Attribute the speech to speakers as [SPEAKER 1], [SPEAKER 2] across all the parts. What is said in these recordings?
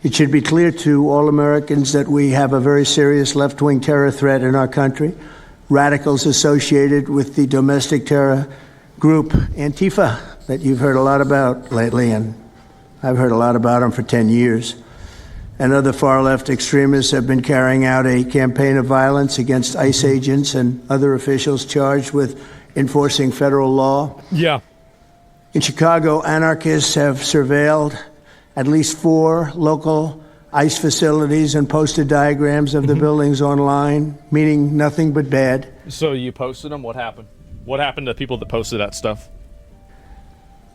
[SPEAKER 1] It should be clear to all Americans that we have a very serious left-wing terror threat in our country. Radicals associated with the domestic terror group Antifa that you've heard a lot about lately, and I've heard a lot about them for 10 years. And other far-left extremists have been carrying out a campaign of violence against ICE agents and other officials charged with enforcing federal law.
[SPEAKER 2] Yeah.
[SPEAKER 1] In Chicago, anarchists have surveilled at least 4 local ICE facilities and posted diagrams of the buildings online, meaning nothing but bad.
[SPEAKER 2] So you posted them? What happened? What happened to people that posted that stuff?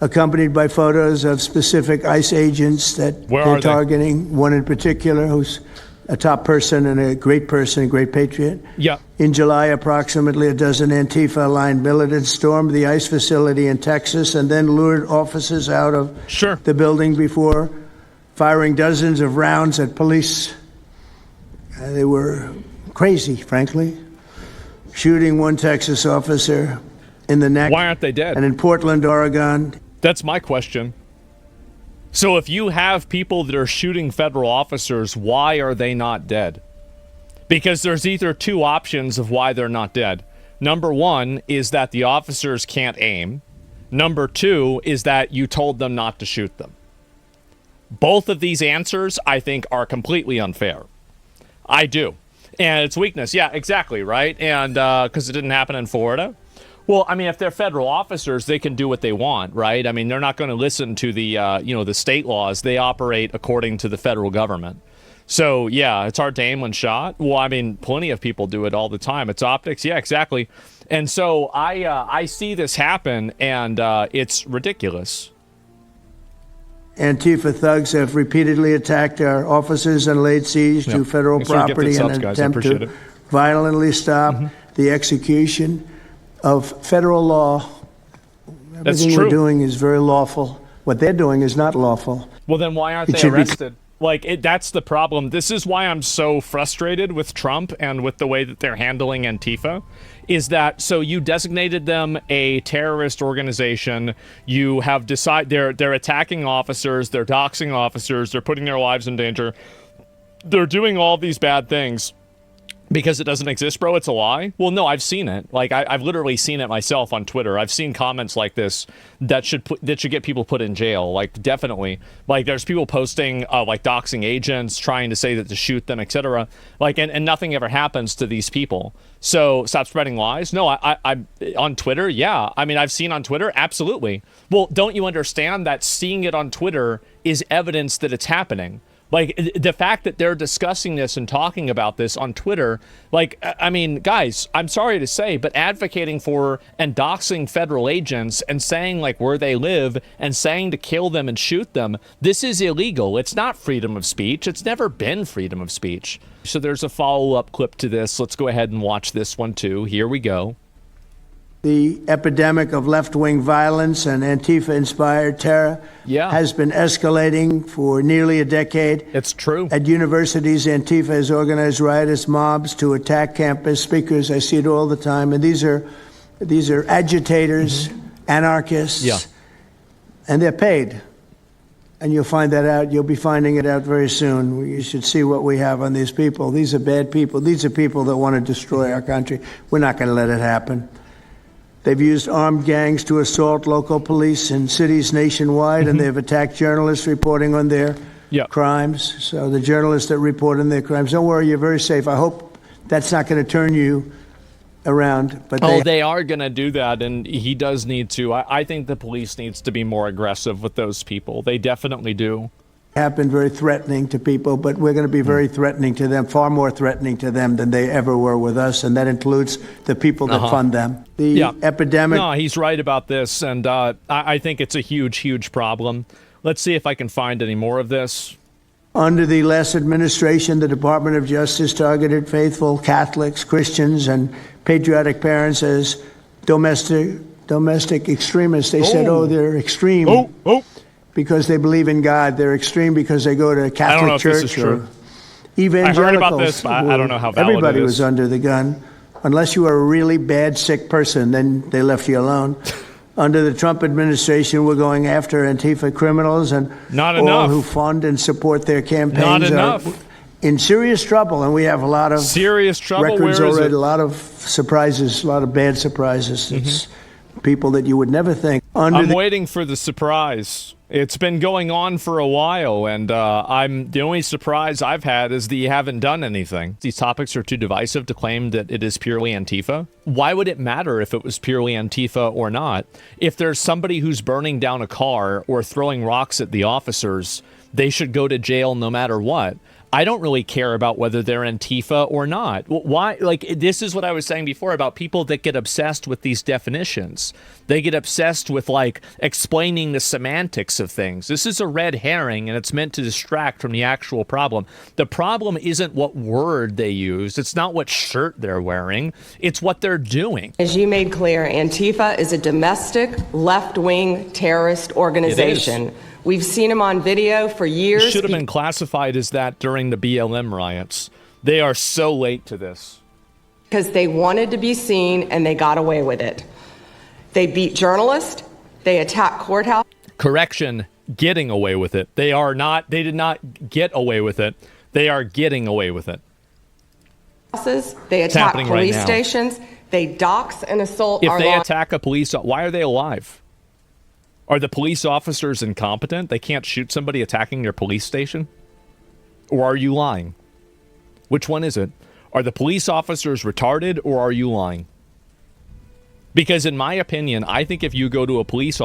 [SPEAKER 1] Accompanied by photos of specific ICE agents that they're targeting. One in particular who's a top person and a great patriot.
[SPEAKER 2] Yeah.
[SPEAKER 1] In July, approximately a dozen Antifa-aligned militants stormed the ICE facility in Texas and then lured officers out of the building before firing dozens of rounds at police. They were crazy, frankly. Shooting one Texas officer in the neck.
[SPEAKER 2] Why aren't they dead?
[SPEAKER 1] And in Portland, Oregon.
[SPEAKER 2] That's my question. So if you have people that are shooting federal officers, why are they not dead? Because there's either 2 options of why they're not dead. Number 1 is that the officers can't aim. Number 2 is that you told them not to shoot them. Both of these answers, I think, are completely unfair. I do. And it's weakness. Yeah, exactly, right? And because it didn't happen in Florida. Well, I mean, if they're federal officers, they can do what they want, right? I mean, they're not going to listen to the, the state laws. They operate according to the federal government. So, yeah, it's hard to aim when shot. Well, I mean, plenty of people do it all the time. It's optics. Yeah, exactly. And so I see this happen, and it's ridiculous.
[SPEAKER 1] Antifa thugs have repeatedly attacked our officers and laid siege to federal property in an attempt to violently stop the execution of federal law. Everything we're doing is very lawful. What they're doing is not lawful.
[SPEAKER 2] Well, then why aren't they arrested? That's the problem. This is why I'm so frustrated with Trump and with the way that they're handling Antifa, is that so you designated them a terrorist organization. You have decided they're attacking officers, they're doxing officers, they're putting their lives in danger. They're doing all these bad things. Because it doesn't exist, bro, it's a lie? Well, no, I've seen it. I've literally seen it myself on Twitter. I've seen comments like this that should get people put in jail. Definitely. There's people posting, doxing agents, trying to say that to shoot them, etc. And nothing ever happens to these people. So stop spreading lies. No, I on Twitter, yeah. I mean, I've seen on Twitter, absolutely. Well, don't you understand that seeing it on Twitter is evidence that it's happening? The fact that they're discussing this and talking about this on Twitter, I mean, guys, I'm sorry to say, but advocating for and doxing federal agents and saying where they live and saying to kill them and shoot them, this is illegal. It's not freedom of speech. It's never been freedom of speech. So there's a follow-up clip to this. Let's go ahead and watch this one too. Here we go.
[SPEAKER 1] The epidemic of left-wing violence and Antifa-inspired terror has been escalating for nearly a decade.
[SPEAKER 2] It's true.
[SPEAKER 1] At universities, Antifa has organized riotous mobs to attack campus speakers. I see it all the time. And these are agitators, anarchists, and they're paid. And you'll find that out. You'll be finding it out very soon. You should see what we have on these people. These are bad people. These are people that want to destroy our country. We're not going to let it happen. They've used armed gangs to assault local police in cities nationwide, and they've attacked journalists reporting on their crimes. So the journalists that report on their crimes, don't worry, you're very safe. I hope that's not going to turn you around. But
[SPEAKER 2] they are going to do that, and he does need to. I think the police needs to be more aggressive with those people. They definitely do.
[SPEAKER 1] Have been very threatening to people, but we're going to be very threatening to them, far more threatening to them than they ever were with us, and that includes the people that fund them. The epidemic...
[SPEAKER 2] No, he's right about this, and I think it's a huge, huge problem. Let's see if I can find any more of this.
[SPEAKER 1] Under the last administration, the Department of Justice targeted faithful Catholics, Christians, and patriotic parents as domestic extremists. They said, they're extreme. Because they believe in God. They're extreme because they go to a Catholic church or evangelicals.
[SPEAKER 2] I heard about this, but I don't know how valid
[SPEAKER 1] everybody
[SPEAKER 2] it is.
[SPEAKER 1] was under the gun. Unless you are a really bad, sick person, then they left you alone. Under the Trump administration, we're going after Antifa criminals, and
[SPEAKER 2] Not
[SPEAKER 1] all
[SPEAKER 2] enough.
[SPEAKER 1] who fund and support their campaigns
[SPEAKER 2] Not
[SPEAKER 1] are
[SPEAKER 2] enough.
[SPEAKER 1] in serious trouble. And we have a lot of
[SPEAKER 2] Serious trouble?
[SPEAKER 1] records
[SPEAKER 2] Where is
[SPEAKER 1] already,
[SPEAKER 2] it?
[SPEAKER 1] a lot of surprises, a lot of bad surprises. It's people that you would never think.
[SPEAKER 2] I'm waiting for the surprise. It's been going on for a while, and the only surprise I've had is that you haven't done anything. These topics are too divisive to claim that it is purely Antifa. Why would it matter if it was purely Antifa or not? If there's somebody who's burning down a car or throwing rocks at the officers, they should go to jail no matter what. I don't really care about whether they're Antifa or not. Why? Like, this is what I was saying before about people that get obsessed with these definitions. They get obsessed with, like, explaining the semantics of things. This is a red herring, and it's meant to distract from the actual problem. The problem isn't what word they use. It's not what shirt they're wearing. It's what they're doing.
[SPEAKER 3] As you made clear, Antifa is a domestic left-wing terrorist organization. We've seen them on video for years.
[SPEAKER 2] It should have been classified as that during the BLM riots. They are so late to this.
[SPEAKER 3] Because they wanted to be seen and they got away with it. They beat journalists. They attacked courthouse.
[SPEAKER 2] Correction, getting away with it. They did not get away with it. They are getting away with it.
[SPEAKER 3] They attack
[SPEAKER 2] happening
[SPEAKER 3] police
[SPEAKER 2] right now.
[SPEAKER 3] stations. They dox and assault
[SPEAKER 2] If
[SPEAKER 3] our
[SPEAKER 2] they
[SPEAKER 3] law
[SPEAKER 2] attack a police, why are they alive? Are the police officers incompetent? They can't shoot somebody attacking their police station? Or are you lying? Which one is it? Are the police officers retarded, or are you lying? Because in my opinion, I think if you go to a police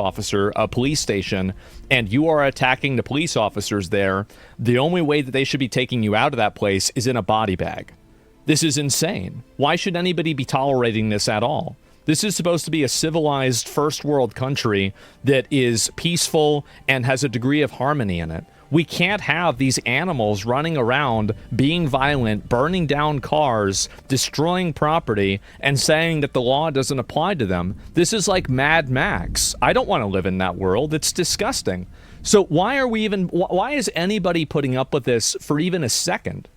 [SPEAKER 2] station, and you are attacking the police officers there, the only way that they should be taking you out of that place is in a body bag. This is insane. Why should anybody be tolerating this at all? This is supposed to be a civilized first world country that is peaceful and has a degree of harmony in it. We can't have these animals running around, being violent, burning down cars, destroying property, and saying that the law doesn't apply to them. This is like Mad Max. I don't want to live in that world. It's disgusting. So why is anybody putting up with this for even a second?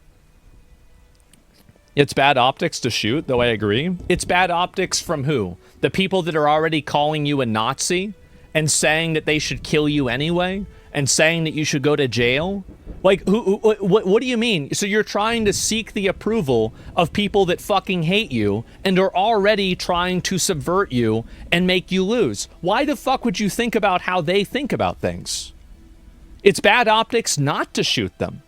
[SPEAKER 2] It's bad optics to shoot, though I agree. It's bad optics from who? The people that are already calling you a Nazi and saying that they should kill you anyway and saying that you should go to jail? Like, what do you mean? So you're trying to seek the approval of people that fucking hate you and are already trying to subvert you and make you lose. Why the fuck would you think about how they think about things? It's bad optics not to shoot them.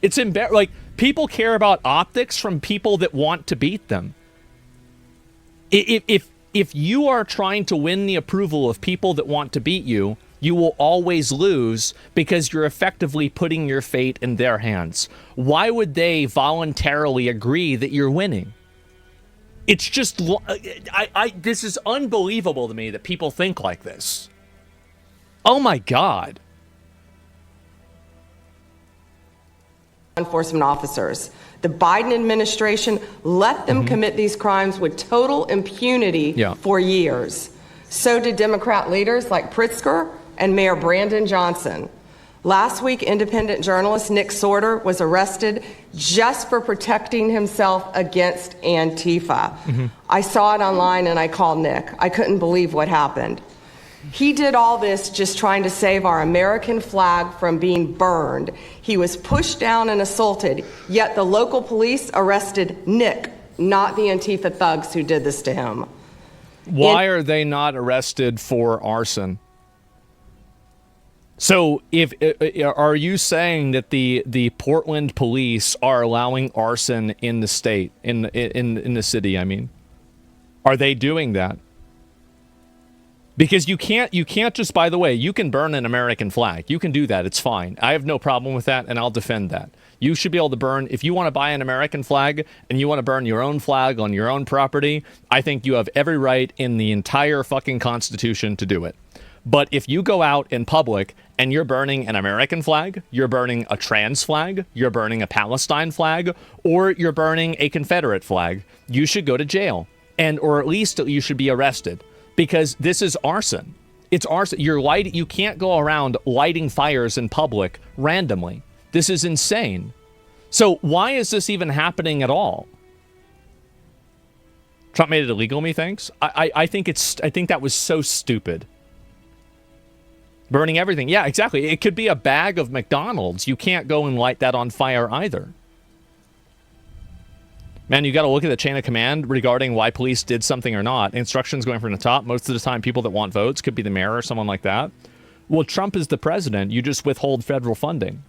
[SPEAKER 2] It's like, people care about optics from people that want to beat them. If you are trying to win the approval of people that want to beat you, you will always lose because you're effectively putting your fate in their hands. Why would they voluntarily agree that you're winning? It's just, this is unbelievable to me that people think like this. Oh my God.
[SPEAKER 3] enforcement officers. The Biden administration let them commit these crimes with total impunity for years. So did Democrat leaders like Pritzker and Mayor Brandon Johnson. Last week, independent journalist Nick Sorter was arrested just for protecting himself against Antifa. I saw it online and I called Nick. I couldn't believe what happened. He did all this just trying to save our American flag from being burned. He was pushed down and assaulted, yet the local police arrested Nick, not the Antifa thugs who did this to him.
[SPEAKER 2] Why are they not arrested for arson? So, are you saying that the Portland police are allowing arson in the state, in the city? I mean, are they doing that? Because you can't just, by the way, you can burn an American flag. You can do that. It's fine. I have no problem with that, and I'll defend that. You should be able to burn, if you want to buy an American flag and you want to burn your own flag on your own property, I think you have every right in the entire fucking Constitution to do it. But if you go out in public and you're burning an American flag, you're burning a trans flag, you're burning a Palestine flag, or you're burning a Confederate flag, you should go to jail. Or at least you should be arrested. Because this is arson. It's arson. You can't go around lighting fires in public randomly. This is insane. So why is this even happening at all? Trump made it illegal, methinks. I think that was so stupid. Burning everything. Yeah, exactly. It could be a bag of McDonald's. You can't go and light that on fire either. Man, you got to look at the chain of command regarding why police did something or not. Instructions going from the top. Most of the time, people that want votes could be the mayor or someone like that. Well, Trump is the president. You just withhold federal funding.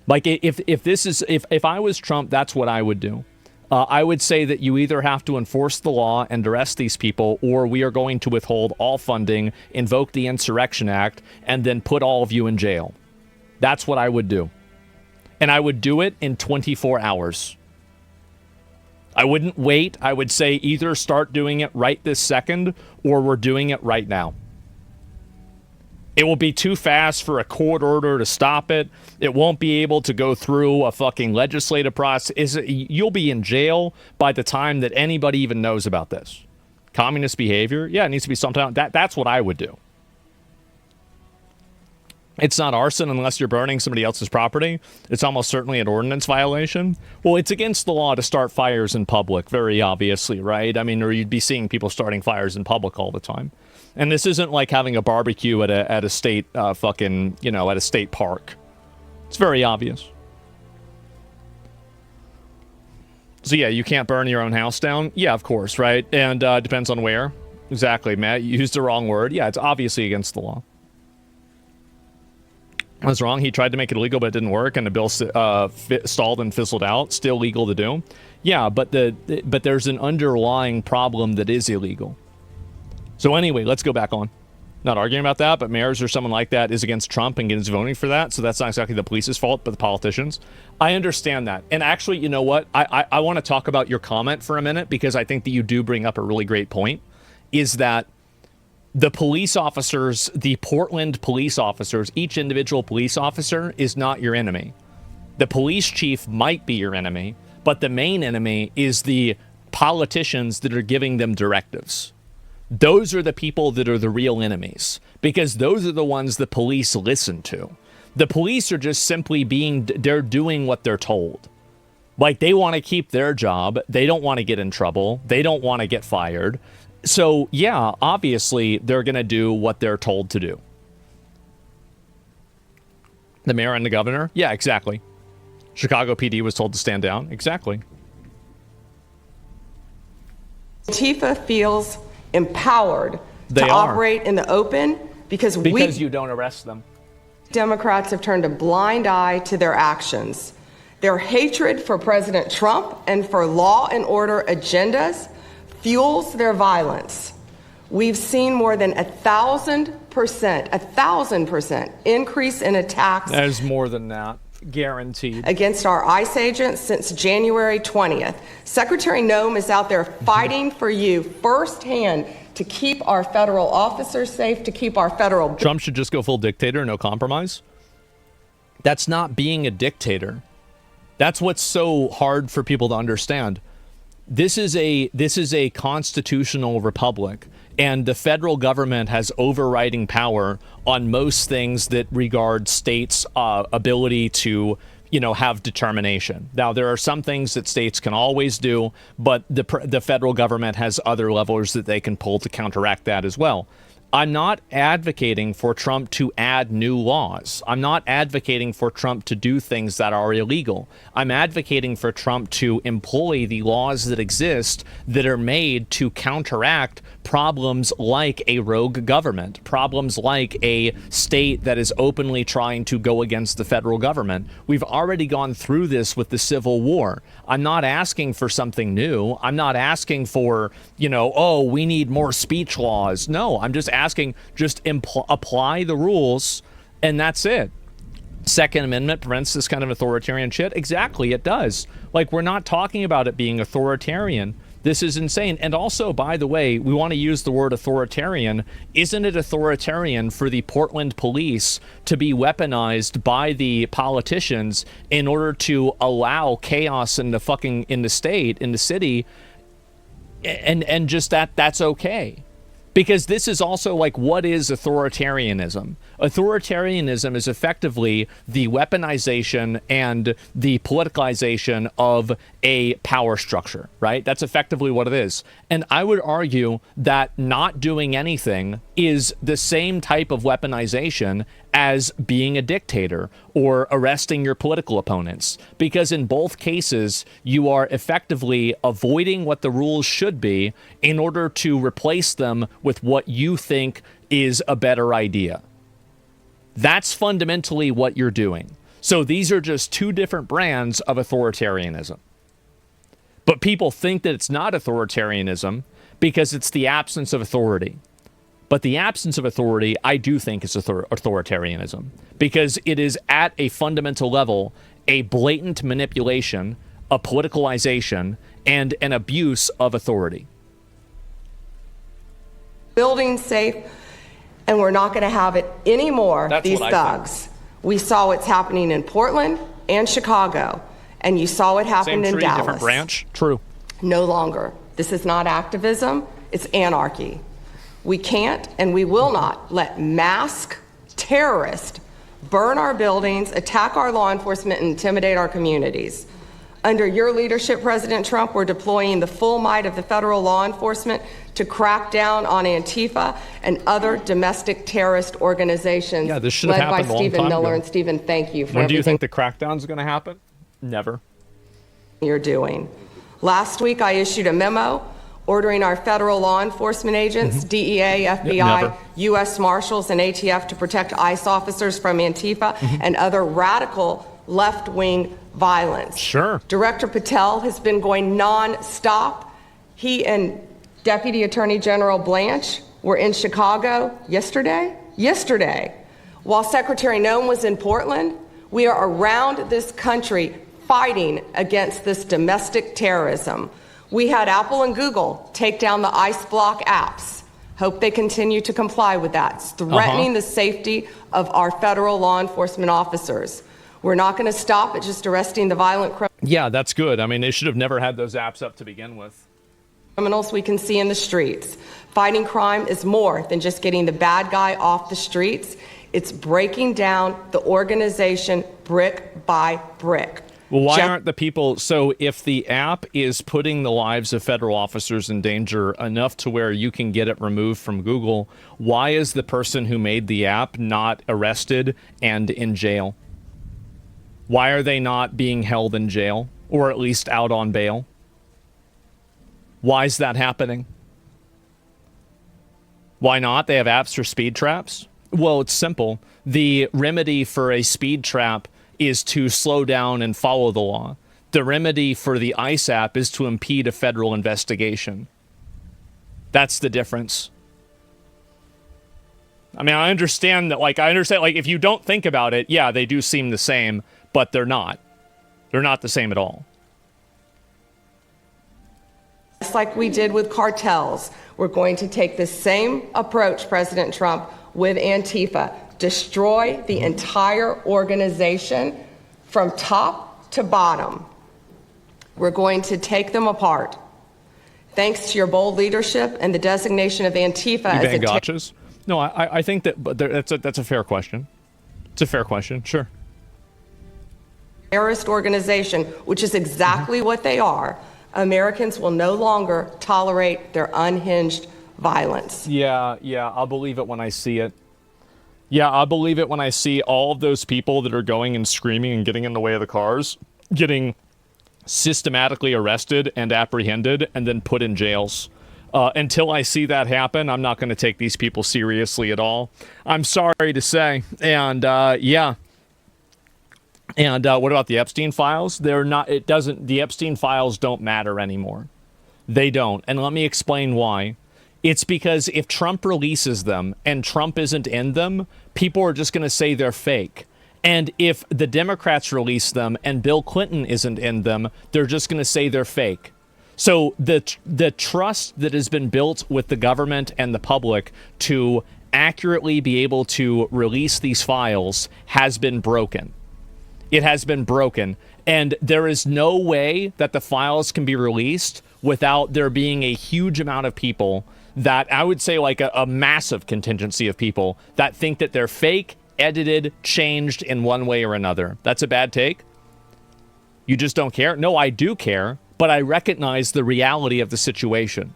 [SPEAKER 2] Like, if I was Trump, that's what I would do. I would say that you either have to enforce the law and arrest these people, or we are going to withhold all funding, invoke the Insurrection Act, and then put all of you in jail. That's what I would do. And I would do it in 24 hours. I wouldn't wait. I would say either start doing it right this second, or we're doing it right now. It will be too fast for a court order to stop it. It won't be able to go through a fucking legislative process. You'll be in jail by the time that anybody even knows about this. Communist behavior? Yeah, it needs to be sometime. That's what I would do. It's not arson unless you're burning somebody else's property. It's almost certainly an ordinance violation. Well, it's against the law to start fires in public, very obviously, right? I mean, or you'd be seeing people starting fires in public all the time. And this isn't like having a barbecue at a state at a state park. It's very obvious. So yeah, you can't burn your own house down. Yeah, of course, right? And depends on where. Exactly, Matt. You used the wrong word. Yeah, it's obviously against the law. That's wrong. He tried to make it illegal, but it didn't work, and the bill stalled and fizzled out. Still legal to do. Yeah, but there's an underlying problem that is illegal. So anyway, let's go back on. Not arguing about that, but mayors or someone like that is against Trump and is voting for that. So that's not exactly the police's fault, but the politicians. I understand that. And actually, you know what? I want to talk about your comment for a minute, because I think that you do bring up a really great point, is that the police officers, the Portland police officers, each individual police officer is not your enemy. The police chief might be your enemy, but the main enemy is the politicians that are giving them directives. Those are the people that are the real enemies, because those are the ones the police listen to. The police are just simply they're doing what they're told. Like, they want to keep their job. They don't want to get in trouble. They don't want to get fired. So, yeah, obviously, they're going to do what they're told to do. The mayor and the governor? Yeah, exactly. Chicago PD was told to stand down. Exactly.
[SPEAKER 3] Antifa feels empowered to operate in the open because
[SPEAKER 2] you don't arrest them.
[SPEAKER 3] Democrats have turned a blind eye to their actions. Their hatred for President Trump and for law and order agendas fuels their violence. We've seen more than 1,000% increase in attacks.
[SPEAKER 2] There's more than that. Guaranteed.
[SPEAKER 3] Against our ICE agents since January 20th. Secretary Noem is out there fighting for you firsthand to keep our federal officers safe, to keep our federal...
[SPEAKER 2] Trump should just go full dictator, no compromise. That's not being a dictator. That's what's so hard for people to understand. This is a constitutional republic, and the federal government has overriding power on most things that regard states' ability to, have determination. Now, there are some things that states can always do, but the federal government has other levers that they can pull to counteract that as well. I'm not advocating for Trump to add new laws. I'm not advocating for Trump to do things that are illegal. I'm advocating for Trump to employ the laws that exist that are made to counteract problems like a rogue government, problems like a state that is openly trying to go against the federal government. We've already gone through this with the Civil War. I'm not asking for something new. I'm not asking for, we need more speech laws. No, I'm just asking, apply the rules, and that's it. Second Amendment prevents this kind of authoritarian shit? Exactly, it does. Like, we're not talking about it being authoritarian. This is insane. And also, by the way, we want to use the word authoritarian. Isn't it authoritarian for the Portland police to be weaponized by the politicians in order to allow chaos in the state, in the city, and just that's okay? Because this is also like, what is authoritarianism? Authoritarianism is effectively the weaponization and the politicization of a power structure, right? That's effectively what it is. And I would argue that not doing anything is the same type of weaponization as being a dictator or arresting your political opponents. Because in both cases, you are effectively avoiding what the rules should be in order to replace them with what you think is a better idea. That's fundamentally what you're doing. So these are just two different brands of authoritarianism. But people think that it's not authoritarianism because it's the absence of authority. But the absence of authority, I do think, is authoritarianism, because it is at a fundamental level a blatant manipulation, a politicalization, and an abuse of authority.
[SPEAKER 3] Building safe, and we're not going to have it anymore.
[SPEAKER 2] That's
[SPEAKER 3] these
[SPEAKER 2] what I
[SPEAKER 3] thugs. We saw what's happening in Portland and Chicago, and you saw what happened
[SPEAKER 2] Same
[SPEAKER 3] in
[SPEAKER 2] tree,
[SPEAKER 3] Dallas.
[SPEAKER 2] different branch. True.
[SPEAKER 3] No longer. This is not activism, it's anarchy. We can't and we will not let masked terrorists burn our buildings, attack our law enforcement, and intimidate our communities. Under your leadership, President Trump, we're deploying the full might of the federal law enforcement to crack down on Antifa and other domestic terrorist organizations.
[SPEAKER 2] Yeah, this should have happened a long
[SPEAKER 3] Stephen
[SPEAKER 2] time
[SPEAKER 3] Miller
[SPEAKER 2] ago.
[SPEAKER 3] And Stephen, thank you for
[SPEAKER 2] When do you
[SPEAKER 3] everything
[SPEAKER 2] think the crackdown is going to happen? Never.
[SPEAKER 3] you're doing. Last week, I issued a memo ordering our federal law enforcement agents, DEA, FBI,
[SPEAKER 2] never.
[SPEAKER 3] U.S. Marshals, and ATF to protect ICE officers from Antifa and other radical left-wing violence.
[SPEAKER 2] Sure.
[SPEAKER 3] Director Patel has been going non-stop. He and Deputy Attorney General Blanche were in Chicago yesterday. While Secretary Noem was in Portland, we are around this country fighting against this domestic terrorism. We had Apple and Google take down the ICE block apps. Hope they continue to comply with that. It's threatening the safety of our federal law enforcement officers. We're not going to stop at just arresting the violent
[SPEAKER 2] Yeah, that's good. I mean, they should have never had those apps up to begin with.
[SPEAKER 3] criminals we can see in the streets. Fighting crime is more than just getting the bad guy off the streets. It's breaking down the organization brick by brick.
[SPEAKER 2] Well, why aren't the people... So if the app is putting the lives of federal officers in danger enough to where you can get it removed from Google, why is the person who made the app not arrested and in jail? Why are they not being held in jail, or at least out on bail? Why is that happening? Why not? They have apps for speed traps? Well, it's simple. The remedy for a speed trap is to slow down and follow the law. The remedy for the ICE app is to impede a federal investigation. That's the difference. I mean, I understand that, if you don't think about it, yeah, they do seem the same, but they're not. They're not the same at all.
[SPEAKER 3] Just like we did with cartels, we're going to take the same approach, President Trump, with Antifa. Destroy the entire organization from top to bottom. We're going to take them apart. Thanks to your bold leadership and the designation of Antifa as a
[SPEAKER 2] gotchas? No, I think that, but that's a fair question. It's a fair question, sure.
[SPEAKER 3] Terrorist organization, which is exactly what they are. Americans will no longer tolerate their unhinged violence.
[SPEAKER 2] Yeah, I'll believe it when I see it. Yeah, I'll believe it when I see all of those people that are going and screaming and getting in the way of the cars, getting systematically arrested and apprehended and then put in jails. Until I see that happen, I'm not going to take these people seriously at all. I'm sorry to say. And yeah. And what about the Epstein files? The Epstein files don't matter anymore. They don't. And let me explain why. It's because if Trump releases them and Trump isn't in them, people are just going to say they're fake. And if the Democrats release them and Bill Clinton isn't in them, they're just going to say they're fake. So the trust that has been built with the government and the public to accurately be able to release these files has been broken. It has been broken. And there is no way that the files can be released without there being a huge amount of people that I would say like a massive contingency of people that think that they're fake, edited, changed in one way or another. That's a bad take. You just don't care? No, I do care, but I recognize the reality of the situation.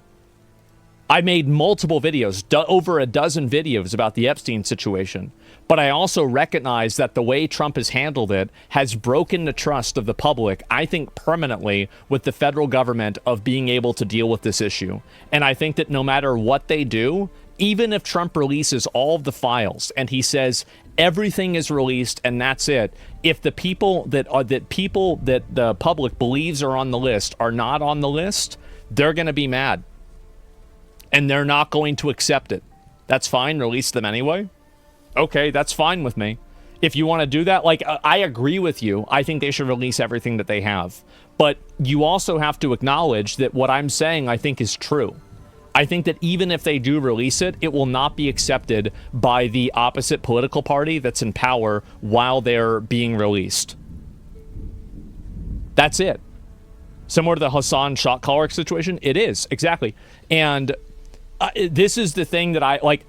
[SPEAKER 2] I made multiple videos, over a dozen videos about the Epstein situation, but I also recognize that the way Trump has handled it has broken the trust of the public, I think permanently, with the federal government of being able to deal with this issue. And I think that no matter what they do, even if Trump releases all of the files and he says everything is released and that's it, if the people that the public believes are on the list are not on the list, they're going to be mad. And they're not going to accept it. That's fine. Release them anyway. Okay, that's fine with me. If you want to do that, like, I agree with you. I think they should release everything that they have. But you also have to acknowledge that what I'm saying, I think, is true. I think that even if they do release it, it will not be accepted by the opposite political party that's in power while they're being released. That's it. Similar to the Hassan shot caller situation? It is, exactly. And this is the thing that I like.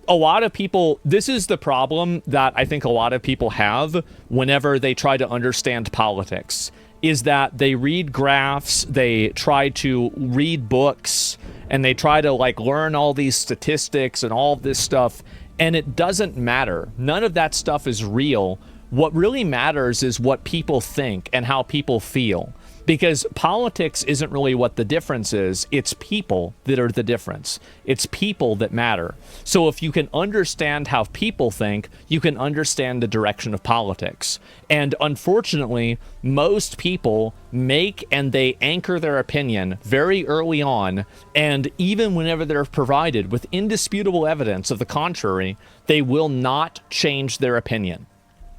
[SPEAKER 2] A lot of people, this is the problem that I think a lot of people have whenever they try to understand politics, is that they read graphs, they try to read books, and they try to like learn all these statistics and all of this stuff, and it doesn't matter. None of that stuff is real. What really matters is what people think and how people feel. Because politics isn't really what the difference is. It's people that are the difference. It's people that matter. So if you can understand how people think, you can understand the direction of politics. And unfortunately, most people make and they anchor their opinion very early on. And even whenever they're provided with indisputable evidence of the contrary, they will not change their opinion.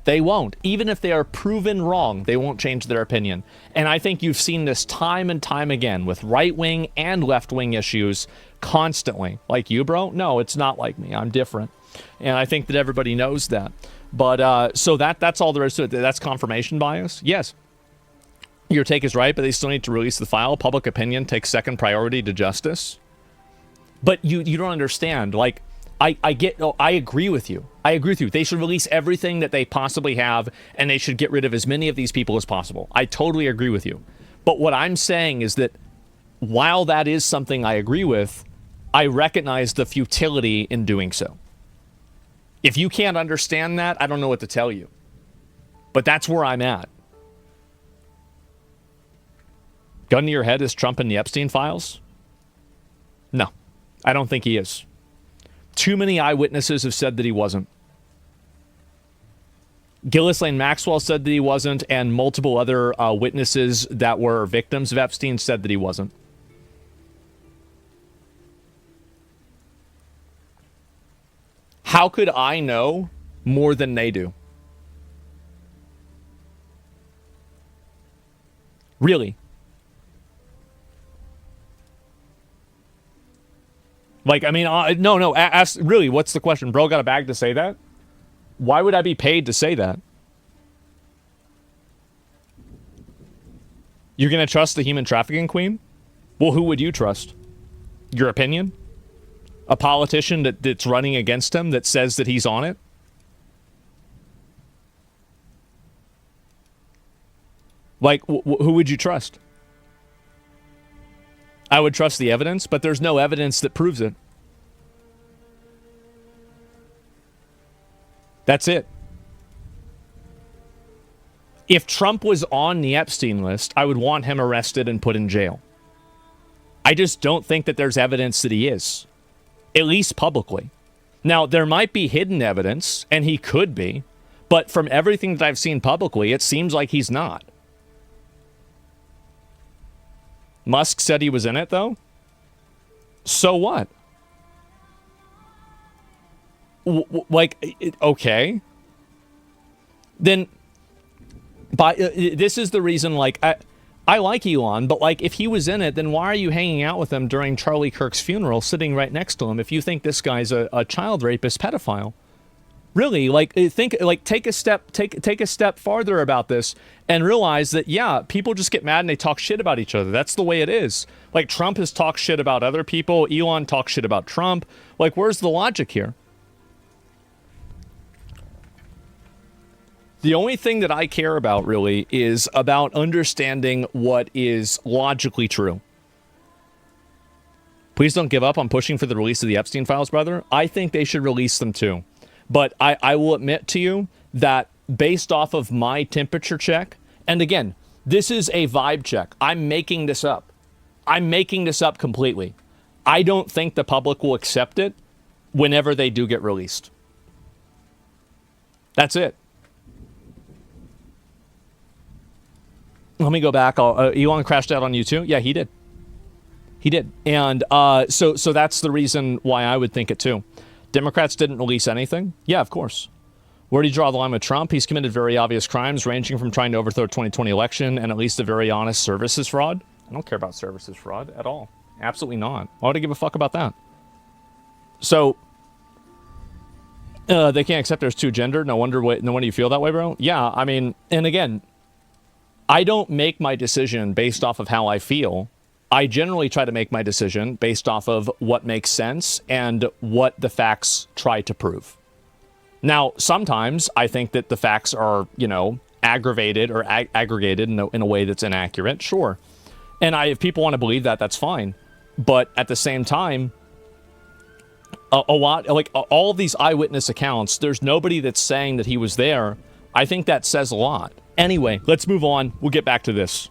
[SPEAKER 2] They won't. Even if they are proven wrong, they won't change their opinion. And I think you've seen this time and time again with right-wing and left-wing issues constantly. Like you, bro? No, it's not like me. I'm different. And I think that everybody knows that. But so that's all there is to it. That's confirmation bias. Yes. Your take is right, but they still need to release the file. Public opinion takes second priority to justice. But you don't understand. Like, I agree with you. I agree with you. They should release everything that they possibly have, and they should get rid of as many of these people as possible. I totally agree with you. But what I'm saying is that while that is something I agree with, I recognize the futility in doing so. If you can't understand that, I don't know what to tell you. But that's where I'm at. Gun to your head, is Trump in the Epstein files? No, I don't think he is. Too many eyewitnesses have said that he wasn't. Ghislaine Maxwell said that he wasn't, and multiple other witnesses that were victims of Epstein said that he wasn't. How could I know more than they do? Really? Like, I mean, no, ask, really, what's the question? Bro got a bag to say that? Why would I be paid to say that? You're going to trust the human trafficking queen? Well, who would you trust? Your opinion? A politician that's running against him that says that he's on it? Like, who would you trust? I would trust the evidence, but there's no evidence that proves it. That's it. If Trump was on the Epstein list, I would want him arrested and put in jail. I just don't think that there's evidence that he is, at least publicly. Now, there might be hidden evidence, and he could be, but from everything that I've seen publicly, it seems like he's not. Musk said he was in it, though. So what? Okay. Then, this is the reason, like, I like Elon, but, like, if he was in it, then why are you hanging out with him during Charlie Kirk's funeral, sitting right next to him, if you think this guy's a child rapist pedophile? Really, like think, like take a step farther about this and realize that, yeah, people just get mad and they talk shit about each other. That's the way it is. Like Trump has talked shit about other people. Elon talks shit about Trump. Like, where's the logic here? The only thing that I care about really is about understanding what is logically true. Please don't give up on pushing for the release of the Epstein files, brother. I think they should release them too. But I will admit to you that based off of my temperature check, and again, this is a vibe check. I'm making this up. I'm making this up completely. I don't think the public will accept it whenever they do get released. That's it. Let me go back. Elon crashed out on you too? Yeah, he did. He did. And so that's the reason why I would think it too. Democrats didn't release anything? Yeah, of course. Where do you draw the line with Trump? He's committed very obvious crimes, ranging from trying to overthrow the 2020 election and at least a very honest services fraud. I don't care about services fraud at all. Absolutely not. Why would I give a fuck about that? So, they can't accept there's two gender. No wonder you feel that way, bro. Yeah, I mean, and again, I don't make my decision based off of how I feel. I generally try to make my decision based off of what makes sense and what the facts try to prove. Now, sometimes I think that the facts are, aggravated or aggregated in a way that's inaccurate. Sure. And if people want to believe that, that's fine. But at the same time, a lot, like all of these eyewitness accounts, there's nobody that's saying that he was there. I think that says a lot. Anyway, let's move on. We'll get back to this.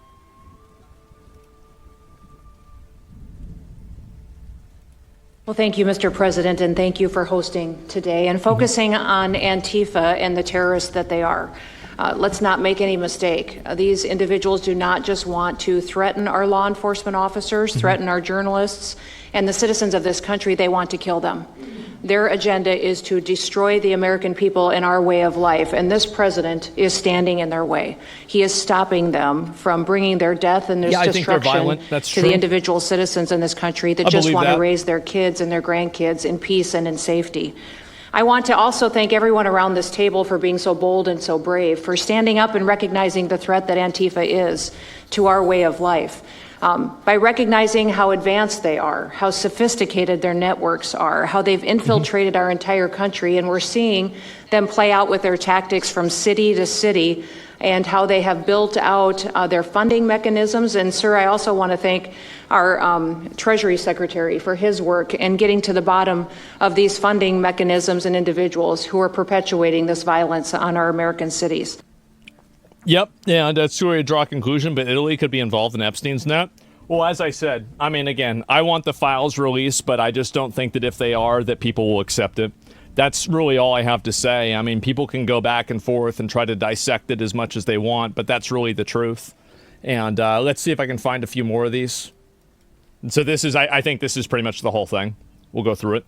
[SPEAKER 4] Well, thank you, Mr. President, and thank you for hosting today and focusing on Antifa and the terrorists that they are. Let's not make any mistake. These individuals do not just want to threaten our law enforcement officers, threaten our journalists, and the citizens of this country. They want to kill them. Their agenda is to destroy the American people and our way of life, and this president is standing in their way. He is stopping them from bringing their death and their destruction to the individual citizens in this country that just want to raise their kids and their grandkids in peace and in safety. I want to also thank everyone around this table for being so bold and so brave, for standing up and recognizing the threat that Antifa is to our way of life. By recognizing how advanced they are, how sophisticated their networks are, how they've infiltrated our entire country, and we're seeing them play out with their tactics from city to city, and how they have built out their funding mechanisms. And sir, I also want to thank our Treasury Secretary for his work in getting to the bottom of these funding mechanisms and individuals who are perpetuating this violence on our American cities.
[SPEAKER 2] Yep, yeah, that's where you draw a conclusion, but Italy could be involved in Epstein's net. Well, as I said, I mean, again, I want the files released, but I just don't think that if they are, that people will accept it. That's really all I have to say. I mean, people can go back and forth and try to dissect it as much as they want, but that's really the truth. And let's see if I can find a few more of these. And so this is, I think this is pretty much the whole thing. We'll go through it.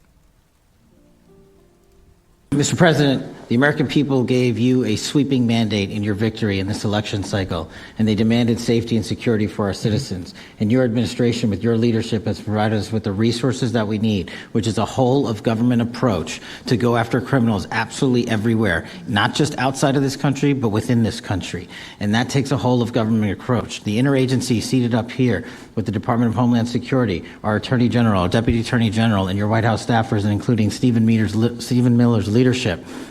[SPEAKER 5] Mr. President, the American people gave you a sweeping mandate in your victory in this election cycle, and they demanded safety and security for our citizens. And your administration, with your leadership, has provided us with the resources that we need, which is a whole-of-government approach to go after criminals absolutely everywhere, not just outside of this country, but within this country. And that takes a whole-of-government approach. The interagency seated up here with the Department of Homeland Security, our Attorney General, our Deputy Attorney General, and your White House staffers, including Stephen Miller's leadership,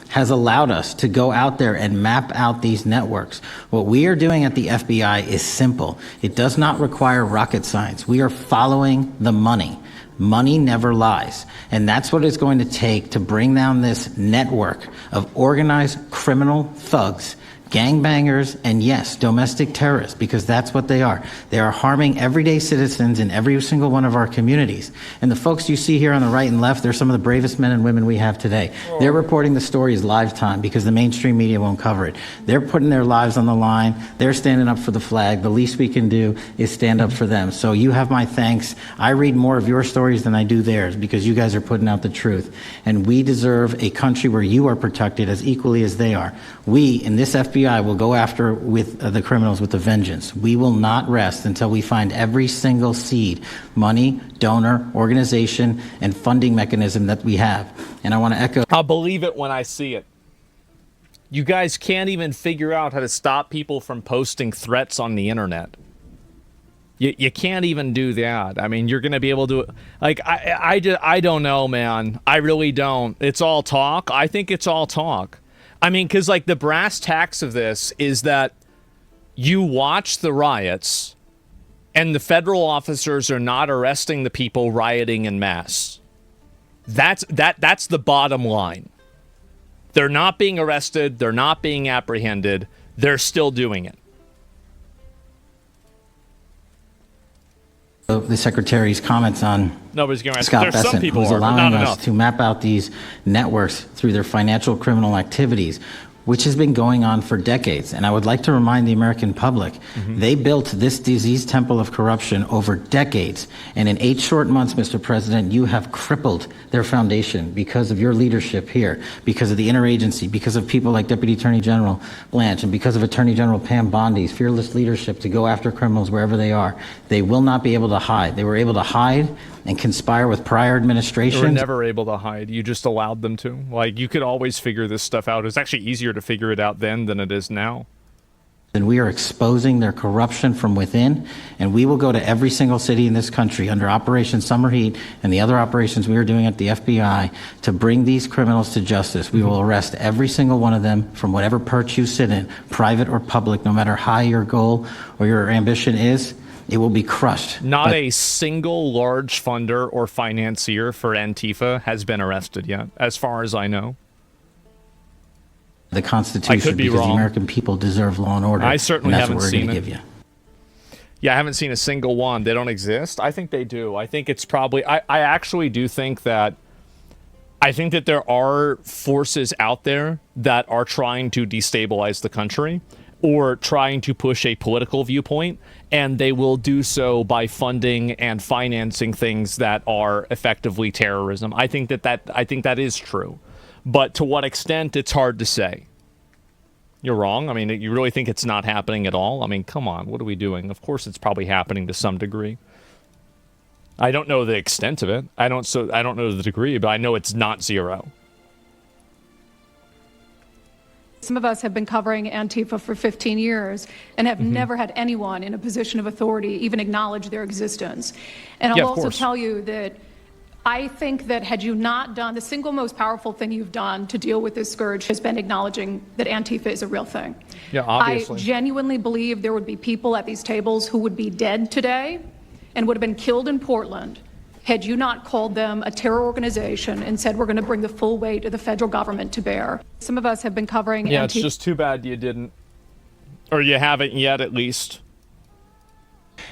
[SPEAKER 5] has allowed us to go out there and map out these networks. What we are doing at the FBI is simple. It does not require rocket science. We are following the money. Money never lies. And that's what it's going to take to bring down this network of organized criminal thugs, gangbangers, and yes, domestic terrorists, because that's what they are. They are harming everyday citizens in every single one of our communities. And the folks you see here on the right and left, they're some of the bravest men and women we have today. They're reporting the stories live time because the mainstream media won't cover it. They're putting their lives on the line. They're standing up for the flag. The least we can do is stand up for them. So you have my thanks. I read more of your stories than I do theirs because you guys are putting out the truth. And we deserve a country where you are protected as equally as they are. We, in this FBI, will go after with the criminals with a vengeance. We will not rest until we find every single seed, money, donor, organization, and funding mechanism that we have. And I want to echo.
[SPEAKER 2] I'll believe it when I see it. You guys can't even figure out how to stop people from posting threats on the internet. You can't even do that. I mean, you're going to be able to, like, I don't know, man. I really don't. It's all talk. I think it's all talk. I mean, because, like, the brass tacks of this is that you watch the riots and the federal officers are not arresting the people rioting en masse. That's the bottom line. They're not being arrested. They're not being apprehended. They're still doing it.
[SPEAKER 5] The Secretary's comments on
[SPEAKER 2] Nobody's going to
[SPEAKER 5] Scott
[SPEAKER 2] There's some
[SPEAKER 5] Bessent,
[SPEAKER 2] people
[SPEAKER 5] who's
[SPEAKER 2] are, but
[SPEAKER 5] allowing
[SPEAKER 2] not
[SPEAKER 5] us
[SPEAKER 2] enough.
[SPEAKER 5] to map out these networks through their financial criminal activities, which has been going on for decades. And I would like to remind the American public, they built this disease temple of corruption over decades. And in 8 short months, Mr. President, you have crippled their foundation because of your leadership here, because of the interagency, because of people like Deputy Attorney General Blanche, and because of Attorney General Pam Bondi's fearless leadership to go after criminals wherever they are. They will not be able to hide. They were able to hide and conspire with prior administrations.
[SPEAKER 2] They were never able to hide. You just allowed them to. Like, you could always figure this stuff out. It's actually easier to figure it out then than it is now.
[SPEAKER 5] And we are exposing their corruption from within, and we will go to every single city in this country under Operation Summer Heat and the other operations we are doing at the FBI to bring these criminals to justice. We will arrest every single one of them from whatever perch you sit in, private or public, no matter how your goal or your ambition is. It will be crushed.
[SPEAKER 2] Not a single large funder or financier for Antifa has been arrested yet, as far as I know.
[SPEAKER 5] The Constitution,
[SPEAKER 2] I could be
[SPEAKER 5] because
[SPEAKER 2] wrong.
[SPEAKER 5] the American people deserve law and order.
[SPEAKER 2] I certainly
[SPEAKER 5] and that's
[SPEAKER 2] haven't
[SPEAKER 5] what we're
[SPEAKER 2] seen
[SPEAKER 5] gonna
[SPEAKER 2] it.
[SPEAKER 5] give you.
[SPEAKER 2] Yeah, I haven't seen a single one. They don't exist. I think they do. I think it's probably... I actually do think that... I think that there are forces out there that are trying to destabilize the country or trying to push a political viewpoint, and they will do so by funding and financing things that are effectively terrorism. I think that is true. But to what extent, it's hard to say. You're wrong. I mean, you really think it's not happening at all? I mean, come on. What are we doing? Of course it's probably happening to some degree. I don't know the extent of it. I don't know the degree, but I know it's not zero.
[SPEAKER 6] Some of us have been covering Antifa for 15 years and have never had anyone in a position of authority even acknowledge their existence. And I'll also tell you that I think that had you not done, the single most powerful thing you've done to deal with this scourge has been acknowledging that Antifa is a real thing.
[SPEAKER 2] Yeah, obviously.
[SPEAKER 6] I genuinely believe there would be people at these tables who would be dead today and would have been killed in Portland had you not called them a terror organization and said we're going to bring the full weight of the federal government to bear. Some of us have been covering
[SPEAKER 2] Antifa. It's just too bad you didn't. Or you haven't yet, at least.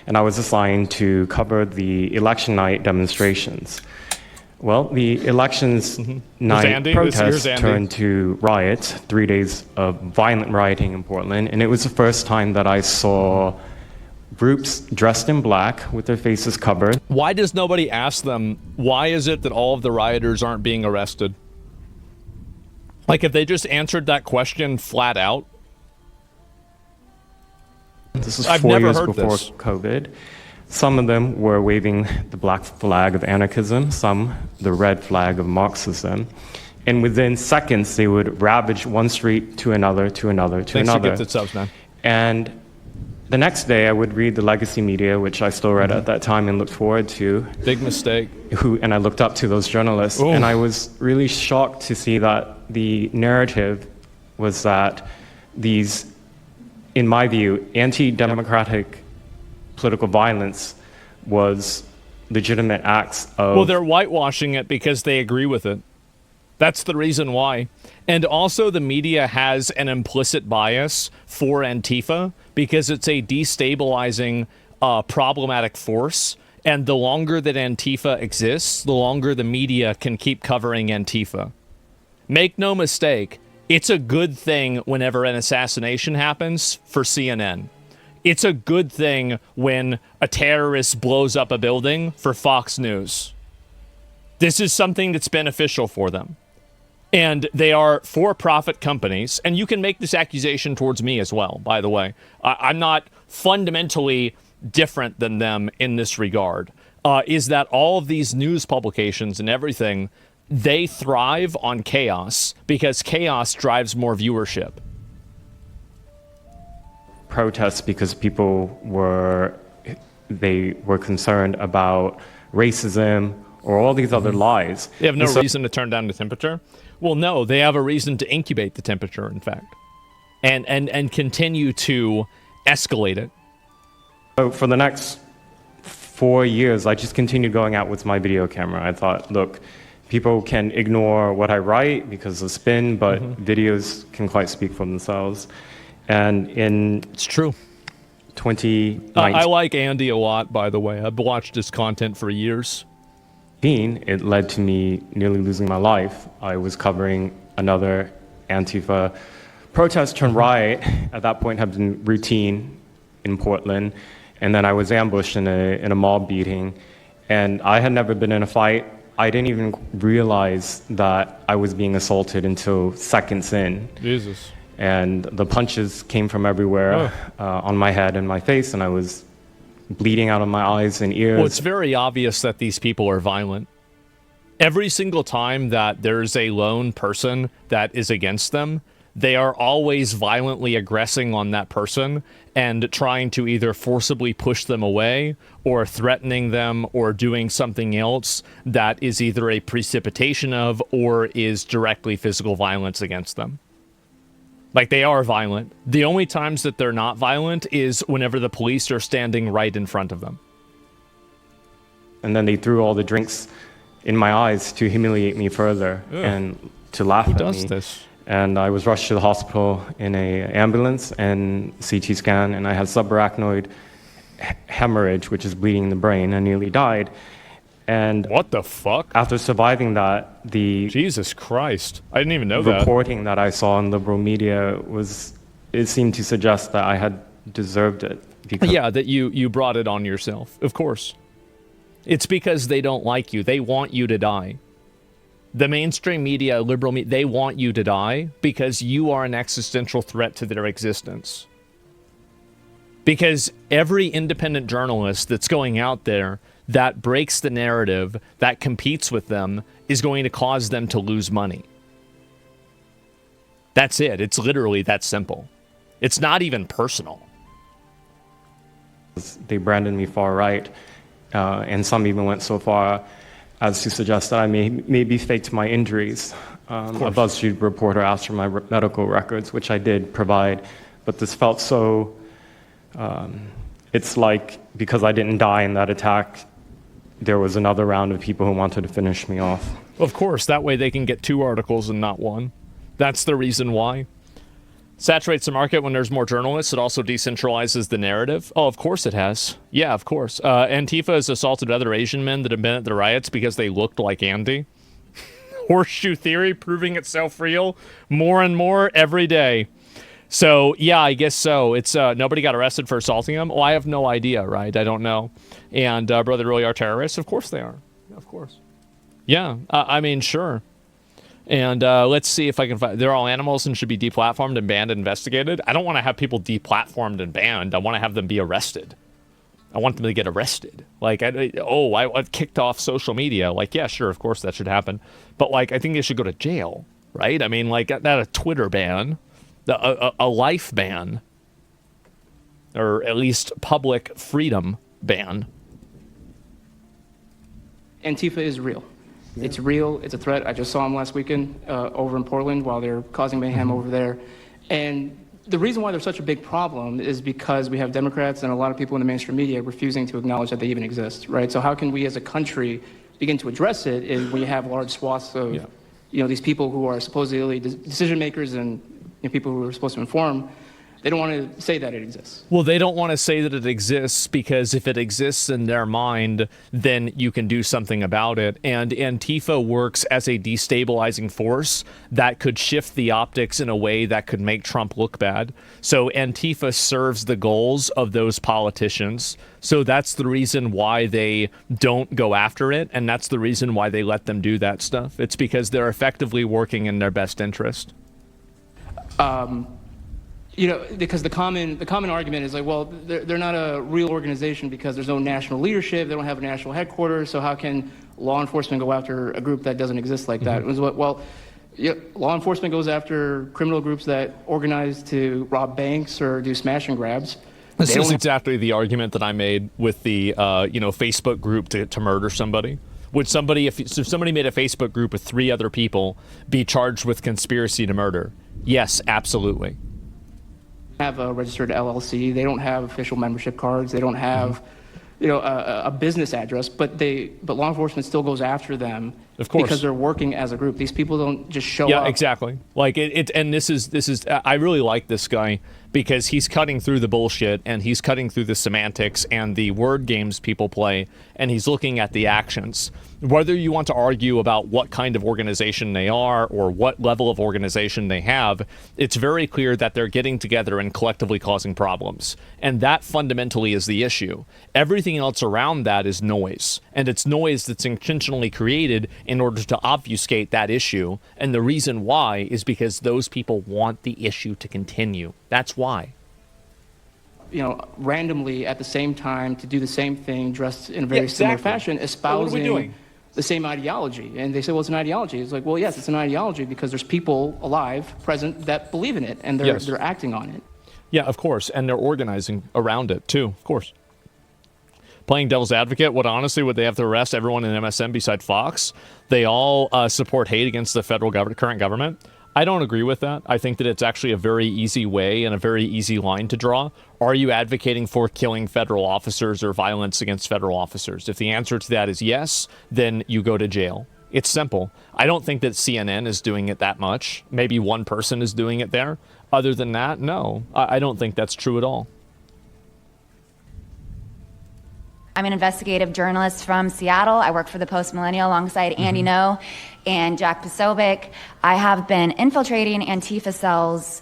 [SPEAKER 7] And I was assigned to cover the election night demonstrations. Well, the elections night protests turned to riots, 3 days of violent rioting in Portland, and it was the first time that I saw groups dressed in black with their faces covered.
[SPEAKER 2] Why does nobody ask them, why is it that all of the rioters aren't being arrested? Like, if they just answered that question flat out.
[SPEAKER 7] This is 4 years before COVID. Some of them were waving the black flag of anarchism, some the red flag of Marxism. And within seconds, they would ravage one street to another, to another, to another.
[SPEAKER 2] Thanks for gifted subs, man.
[SPEAKER 7] And the next day, I would read the legacy media, which I still read at that time and looked forward to.
[SPEAKER 2] Big mistake.
[SPEAKER 7] And I looked up to those journalists. Ooh. And I was really shocked to see that the narrative was that these, in my view, anti-democratic political violence was legitimate acts of...
[SPEAKER 2] Well, they're whitewashing it because they agree with it. That's the reason why. And also the media has an implicit bias for Antifa because it's a destabilizing, problematic force. And the longer that Antifa exists, the longer the media can keep covering Antifa. Make no mistake, it's a good thing whenever an assassination happens for CNN. It's a good thing when a terrorist blows up a building for Fox News. This is something that's beneficial for them. And they are for-profit companies, and you can make this accusation towards me as well, by the way. I'm not fundamentally different than them in this regard, is that all of these news publications and everything they thrive on chaos because chaos drives more viewership.
[SPEAKER 7] Protests because people were concerned about racism or all these other lies.
[SPEAKER 2] They have no reason to turn down the temperature. Well, no, they have a reason to incubate the temperature, in fact, and continue to escalate it.
[SPEAKER 7] So for the next 4 years, I just continued going out with my video camera. I thought, look, people can ignore what I write because of spin, but videos can quite speak for themselves. And
[SPEAKER 2] it's true.
[SPEAKER 7] 2019,
[SPEAKER 2] I like Andy a lot, by the way. I've watched his content for years.
[SPEAKER 7] It led to me nearly losing my life. I was covering another Antifa protest turned riot. At that point, had been routine in Portland, and then I was ambushed in a mob beating. And I had never been in a fight. I didn't even realize that I was being assaulted until seconds in.
[SPEAKER 2] Jesus.
[SPEAKER 7] And the punches came from everywhere on my head and my face, and I was bleeding out of my eyes and ears.
[SPEAKER 2] Well, it's very obvious that these people are violent. Every single time that there's a lone person that is against them, they are always violently aggressing on that person and trying to either forcibly push them away or threatening them or doing something else that is either a precipitation of or is directly physical violence against them. Like, they are violent. The only times that they're not violent is whenever the police are standing right in front of them.
[SPEAKER 7] And then they threw all the drinks in my eyes to humiliate me further and to laugh at me.
[SPEAKER 2] Who does this?
[SPEAKER 7] And I was rushed to the hospital in an ambulance and CT scan, and I had subarachnoid hemorrhage, which is bleeding in the brain. I nearly died. And
[SPEAKER 2] what the fuck?
[SPEAKER 7] After surviving that, the
[SPEAKER 2] Jesus Christ, I didn't even know that.
[SPEAKER 7] Reporting that I saw in liberal media it seemed to suggest that I had deserved it.
[SPEAKER 2] Yeah, that you brought it on yourself. Of course. It's because they don't like you. They want you to die. The mainstream media, liberal media, they want you to die because you are an existential threat to their existence. Because every independent journalist that's going out there that breaks the narrative, that competes with them, is going to cause them to lose money. That's it. It's literally that simple. It's not even personal.
[SPEAKER 7] They branded me far right, and some even went so far as to suggest that I maybe faked my injuries. A BuzzFeed reporter asked for my medical records, which I did provide, but this felt so... it's like because I didn't die in that attack, there was another round of people who wanted to finish me off.
[SPEAKER 2] Of course, that way they can get 2 articles and not 1. That's the reason why. Saturates the market when there's more journalists. It also decentralizes the narrative. Oh, of course it has. Yeah, of course. Antifa has assaulted other Asian men that have been at the riots because they looked like Andy. Horseshoe theory proving itself real more and more every day. So, yeah, I guess so. It's nobody got arrested for assaulting them. Oh, I have no idea, right? I don't know. And, bro, they really are terrorists? Of course they are. Yeah, of course. Yeah, I mean, sure. And let's see if I can find... They're all animals and should be deplatformed and banned and investigated. I don't want to have people deplatformed and banned. I want to have them be arrested. I want them to get arrested. Like, I kicked off social media. Like, yeah, sure, of course that should happen. But, like, I think they should go to jail, right? I mean, like, not a Twitter ban. A life ban, or at least public freedom ban.
[SPEAKER 8] Antifa is real. Yeah. It's real. It's a threat. I just saw them last weekend over in Portland while they're causing mayhem over there. And the reason why they're such a big problem is because we have Democrats and a lot of people in the mainstream media refusing to acknowledge that they even exist, right? So how can we as a country begin to address it if we have large swaths of, these people who are supposedly decision makers and people who are supposed to inform, they don't want to say that it exists.
[SPEAKER 2] Well, they don't want to say that it exists because if it exists in their mind, then you can do something about it. And Antifa works as a destabilizing force that could shift the optics in a way that could make Trump look bad. So Antifa serves the goals of those politicians. So that's the reason why they don't go after it. And that's the reason why they let them do that stuff. It's because they're effectively working in their best interest.
[SPEAKER 8] Because the common argument is like, well, they're not a real organization because there's no national leadership. They don't have a national headquarters. So how can law enforcement go after a group that doesn't exist like that. It was well, yeah, law enforcement goes after criminal groups that organize to rob banks or do smash and grabs.
[SPEAKER 2] This is exactly the argument that I made with the Facebook group to murder somebody. Would somebody, if somebody made a Facebook group with 3 other people, be charged with conspiracy to murder? Yes, absolutely.
[SPEAKER 8] Have a registered LLC. They don't have official membership cards. They don't have, a business address. But law enforcement still goes after them,
[SPEAKER 2] of course,
[SPEAKER 8] because they're working as a group. These people don't just show up.
[SPEAKER 2] Yeah, exactly. Like and this is. I really like this guy because he's cutting through the bullshit and he's cutting through the semantics and the word games people play, and he's looking at the actions. Whether you want to argue about what kind of organization they are or what level of organization they have, it's very clear that they're getting together and collectively causing problems. And that fundamentally is the issue. Everything else around that is noise. And it's noise that's intentionally created in order to obfuscate that issue. And the reason why is because those people want the issue to continue. That's why.
[SPEAKER 8] Randomly at the same time to do the same thing dressed in a very similar fashion, espousing the same ideology. And they say, well, it's an ideology. It's like, well, yes, it's an ideology because there's people alive, present, that believe in it, and they're acting on it.
[SPEAKER 2] Yeah, of course, and they're organizing around it, too, of course. Playing devil's advocate, would they have to arrest everyone in MSM beside Fox? They all support hate against the federal current government. I don't agree with that. I think that it's actually a very easy way and a very easy line to draw. Are you advocating for killing federal officers or violence against federal officers? If the answer to that is yes, then you go to jail. It's simple. I don't think that CNN is doing it that much. Maybe one person is doing it there. Other than that, no. I don't think that's true at all.
[SPEAKER 9] I'm an investigative journalist from Seattle. I work for the Post Millennial alongside Andy No and Jack Posobiec. I have been infiltrating Antifa cells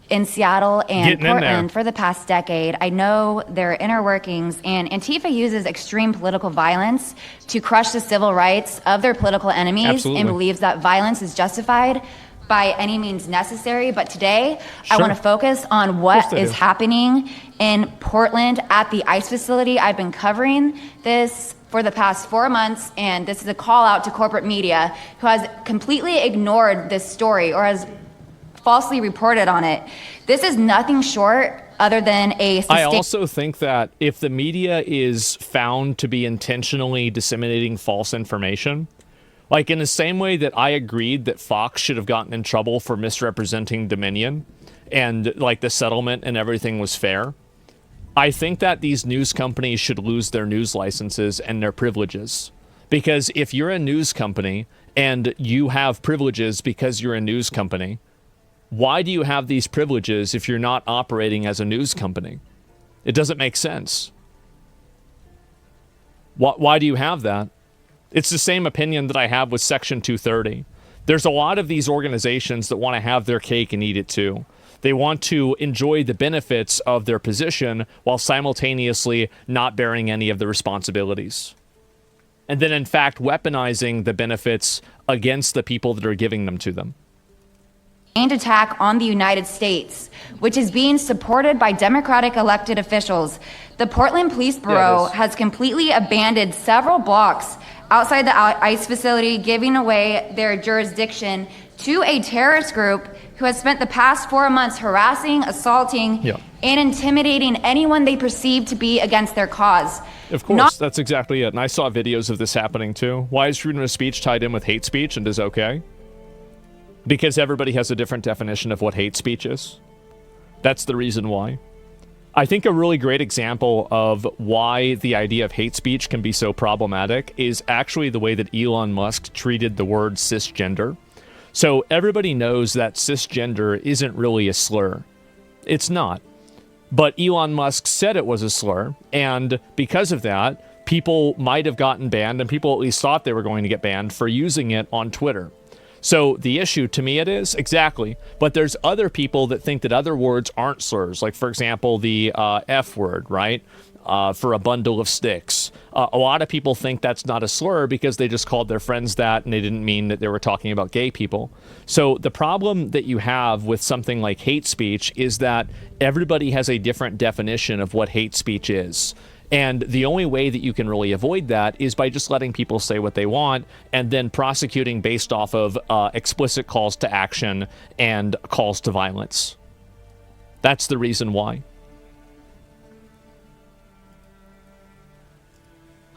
[SPEAKER 9] in Seattle and Portland for the past decade. I know their inner workings, and Antifa uses extreme political violence to crush the civil rights of their political enemies and believes that violence is justified by any means necessary. But today, I want to focus on what is happening in Portland at the ICE facility. I've been covering this for the past 4 months, and this is a call out to corporate media who has completely ignored this story or has falsely reported on it. This is nothing short other than
[SPEAKER 2] I also think that if the media is found to be intentionally disseminating false information, like in the same way that I agreed that Fox should have gotten in trouble for misrepresenting Dominion and like the settlement and everything was fair, I think that these news companies should lose their news licenses and their privileges. Because if you're a news company and you have privileges because you're a news company, why do you have these privileges if you're not operating as a news company? It doesn't make sense. Why do you have that? It's the same opinion that I have with Section 230. There's a lot of these organizations that want to have their cake and eat it too. They want to enjoy the benefits of their position while simultaneously not bearing any of the responsibilities. And then, in fact, weaponizing the benefits against the people that are giving them to them.
[SPEAKER 9] Attack on the United States, which is being supported by Democratic elected officials. The Portland Police Bureau has completely abandoned several blocks outside the ICE facility, giving away their jurisdiction to a terrorist group who has spent the past 4 months harassing, assaulting, and intimidating anyone they perceive to be against their cause.
[SPEAKER 2] Of course, that's exactly it. And I saw videos of this happening too. Why is freedom of speech tied in with hate speech and is okay? Because everybody has a different definition of what hate speech is. That's the reason why. I think a really great example of why the idea of hate speech can be so problematic is actually the way that Elon Musk treated the word cisgender. So everybody knows that cisgender isn't really a slur. It's not. But Elon Musk said it was a slur, and because of that, people might have gotten banned, and people at least thought they were going to get banned for using it on Twitter. So the issue, to me, it is, exactly. But there's other people that think that other words aren't slurs. Like, for example, the F word, right? For a bundle of sticks. A lot of people think that's not a slur because they just called their friends that and they didn't mean that they were talking about gay people. So the problem that you have with something like hate speech is that everybody has a different definition of what hate speech is. And the only way that you can really avoid that is by just letting people say what they want and then prosecuting based off of explicit calls to action and calls to violence. That's the reason why.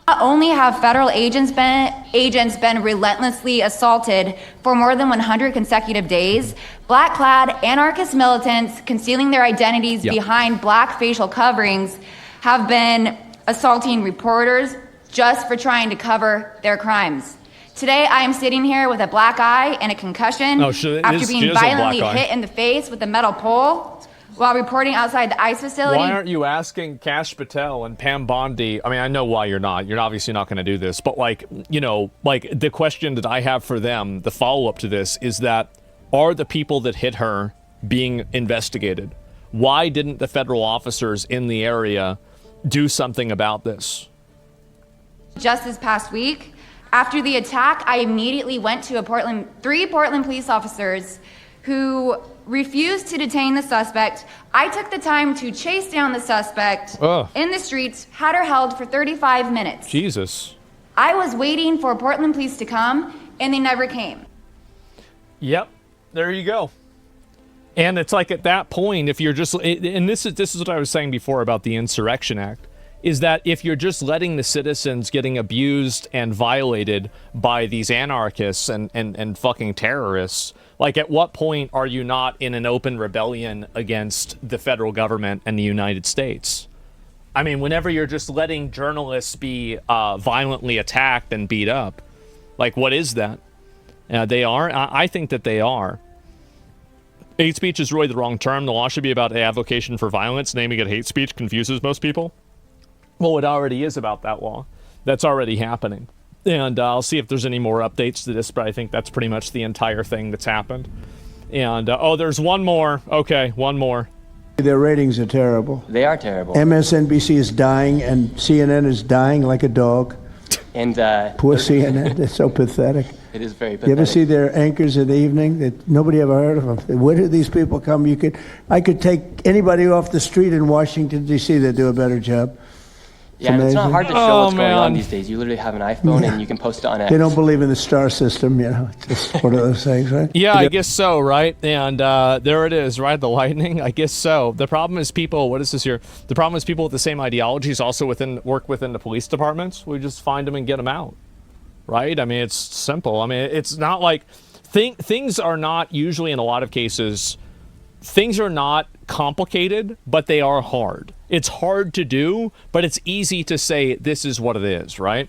[SPEAKER 9] Not only have federal agents been relentlessly assaulted for more than 100 consecutive days, black-clad anarchist militants concealing their identities behind black facial coverings have been assaulting reporters just for trying to cover their crimes. Today, I am sitting here with a black eye and a concussion after being violently hit in the face with a metal pole while reporting outside the ICE facility.
[SPEAKER 2] Why aren't you asking Kash Patel and Pam Bondi? I mean, I know why you're not. You're obviously not going to do this. But, like, you know, like, the question that I have for them, the follow-up to this, is that are the people that hit her being investigated? Why didn't the federal officers in the area do something about this?
[SPEAKER 9] Just this past week, after the attack, I immediately went to three Portland police officers who refused to detain the suspect. I took the time to chase down the suspect in the streets, had her held for 35 minutes.
[SPEAKER 2] Jesus.
[SPEAKER 9] I was waiting for Portland police to come, and they never came.
[SPEAKER 2] Yep, there you go. And it's like at that point, if you're just, and this is what I was saying before about the Insurrection Act, is that if you're just letting the citizens getting abused and violated by these anarchists and fucking terrorists, like, at what point are you not in an open rebellion against the federal government and the United States? I mean, whenever you're just letting journalists be violently attacked and beat up, like, what is that? They are? I think that they are. Hate speech is really the wrong term. The law should be about avocation for violence. Naming it hate speech confuses most people. Well, it already is about that law. That's already happening. And I'll see if there's any more updates to this, but I think that's pretty much the entire thing that's happened. And, there's one more. Okay, one more.
[SPEAKER 1] Their ratings are terrible.
[SPEAKER 10] They are terrible.
[SPEAKER 1] MSNBC is dying, and CNN is dying like a dog.
[SPEAKER 10] And
[SPEAKER 1] poor CNN. They're so pathetic.
[SPEAKER 10] It is very pathetic.
[SPEAKER 1] You ever see their anchors in the evening? That nobody ever heard of them. Where do these people come? I could take anybody off the street in Washington, D.C. that do a better job.
[SPEAKER 10] Yeah, and it's not hard to show what's going on these days. You literally have an iPhone and you can post it on X.
[SPEAKER 1] They don't believe in the star system, you know. It's just one of those things, right?
[SPEAKER 2] Yeah, I guess so, right? And there it is, right? The lightning, I guess so. The problem is people, what is this here? The problem is people with the same ideologies also work within the police departments. We just find them and get them out, right? I mean, it's simple. I mean, it's not like, things are not usually in a lot of cases, things are not complicated, but they are hard. It's hard to do, but it's easy to say this is what it is, right?